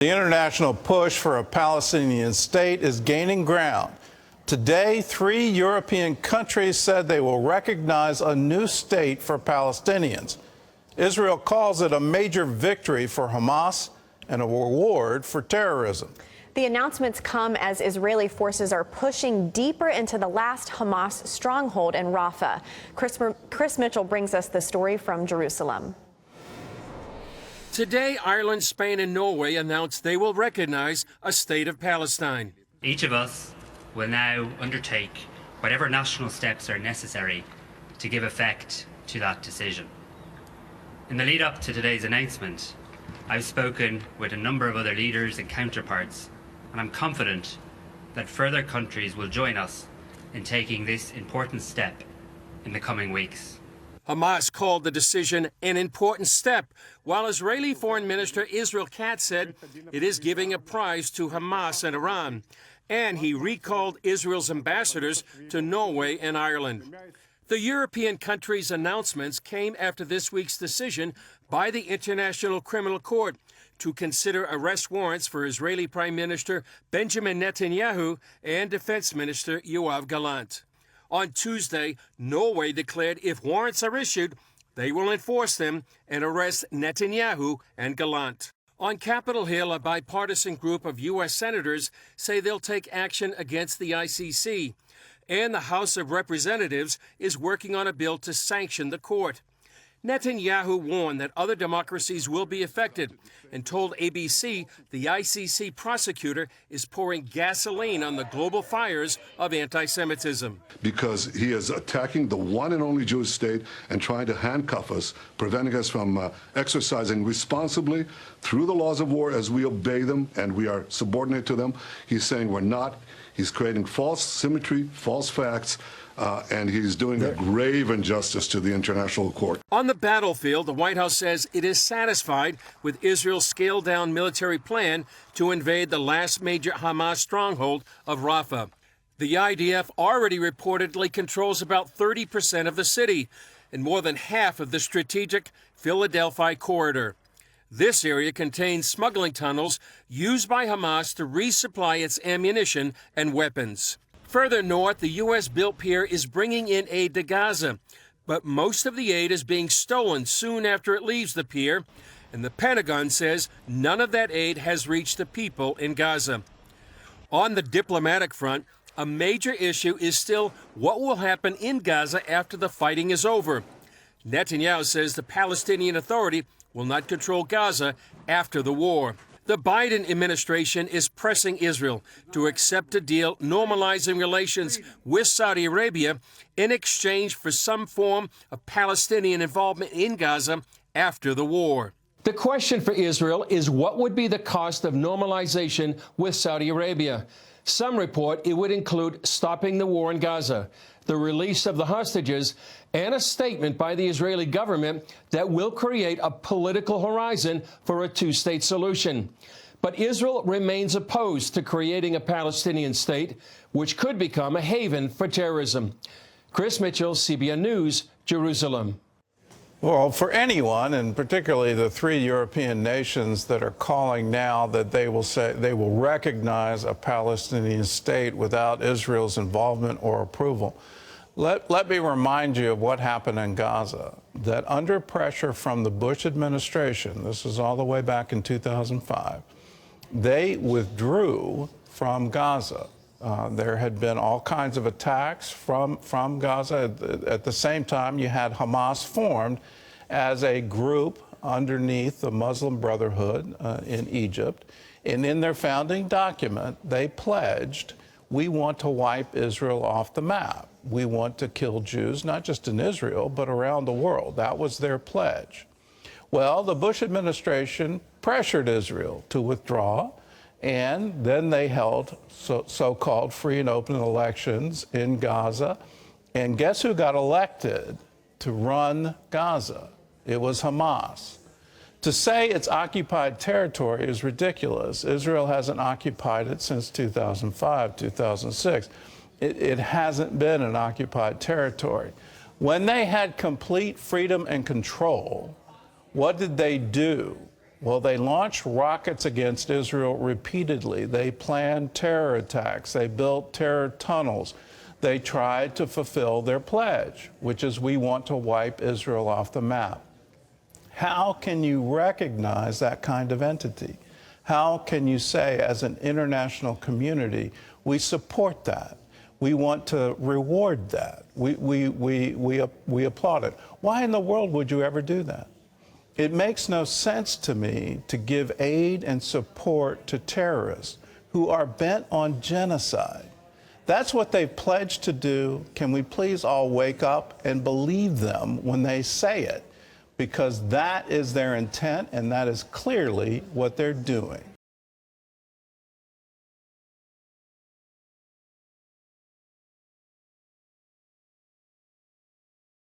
The international push for a Palestinian state is gaining ground. Today, 3 European countries said they will recognize a new state for Palestinians. Israel calls it a major victory for Hamas and a reward for terrorism. The announcements come as Israeli forces are pushing deeper into the last Hamas stronghold in Rafah. Chris Mitchell brings us the story from Jerusalem. Today, Ireland, Spain, and Norway announced they will recognize a state of Palestine. Each of us will now undertake whatever national steps are necessary to give effect to that decision. In the lead up to today's announcement, I've spoken with a number of other leaders and counterparts, and I'm confident that further countries will join us in taking this important step in the coming weeks. Hamas called the decision an important step, while Israeli Foreign Minister Israel Katz said it is giving a prize to Hamas and Iran. And he recalled Israel's ambassadors to Norway and Ireland. The European countries' announcements came after this week's decision by the International Criminal Court to consider arrest warrants for Israeli Prime Minister Benjamin Netanyahu and Defense Minister Yoav Gallant. On Tuesday, Norway declared if warrants are issued, they will enforce them and arrest Netanyahu and Gallant. On Capitol Hill, a bipartisan group of U.S. senators say they'll take action against the ICC, and the House of Representatives is working on a bill to sanction the court. Netanyahu warned that other democracies will be affected and told ABC the ICC prosecutor is pouring gasoline on the global fires of anti-Semitism. Because he is attacking the one and only Jewish state and trying to handcuff us, preventing us from exercising responsibly through the laws of war as we obey them and we are subordinate to them. He's saying we're not. He's creating false symmetry, false facts, and he's doing a grave injustice to the international court. On the battlefield, the White House says it is satisfied with Israel's scaled-down military plan to invade the last major Hamas stronghold of Rafah. The IDF already reportedly controls about 30% of the city and more than half of the strategic Philadelphia corridor. This area contains smuggling tunnels used by Hamas to resupply its ammunition and weapons. Further north, the U.S.-built pier is bringing in aid to Gaza, but most of the aid is being stolen soon after it leaves the pier, and the Pentagon says none of that aid has reached the people in Gaza. On the diplomatic front, a major issue is still what will happen in Gaza after the fighting is over. Netanyahu says the Palestinian Authority will not control Gaza after the war. The Biden administration is pressing Israel to accept a deal normalizing relations with Saudi Arabia in exchange for some form of Palestinian involvement in Gaza after the war. The question for Israel is what would be the cost of normalization with Saudi Arabia? Some report it would include stopping the war in Gaza, the release of the hostages, and a statement by the Israeli government that will create a political horizon for a two-state solution. But Israel remains opposed to creating a Palestinian state, which could become a haven for terrorism. Chris Mitchell, CBN News, Jerusalem. Well, for anyone, and particularly the 3 European nations that are calling now that they will recognize a Palestinian state without Israel's involvement or approval, let me remind you of what happened in Gaza, that under pressure from the Bush administration, this is all the way back in 2005, they withdrew from Gaza. There had been all kinds of attacks from Gaza. At the same time, you had Hamas formed as a group underneath the Muslim Brotherhood in Egypt. And in their founding document, they pledged, we want to wipe Israel off the map. We want to kill Jews, not just in Israel, but around the world. That was their pledge. Well, the Bush administration pressured Israel to withdraw, and then they held so-called free and open elections in Gaza. And guess who got elected to run Gaza? It was Hamas. To say it's occupied territory is ridiculous. Israel hasn't occupied it since 2005, 2006. It hasn't been an occupied territory. When they had complete freedom and control, what did they do? Well, they launched rockets against Israel repeatedly. They planned terror attacks. They built terror tunnels. They tried to fulfill their pledge, which is we want to wipe Israel off the map. How can you recognize that kind of entity? How can you say, as an international community, we support that? We want to reward that. We applaud it. Why in the world would you ever do that? It makes no sense to me to give aid and support to terrorists who are bent on genocide. That's what they've pledged to do. Can we please all wake up and believe them when they say it? Because that is their intent, and that is clearly what they're doing.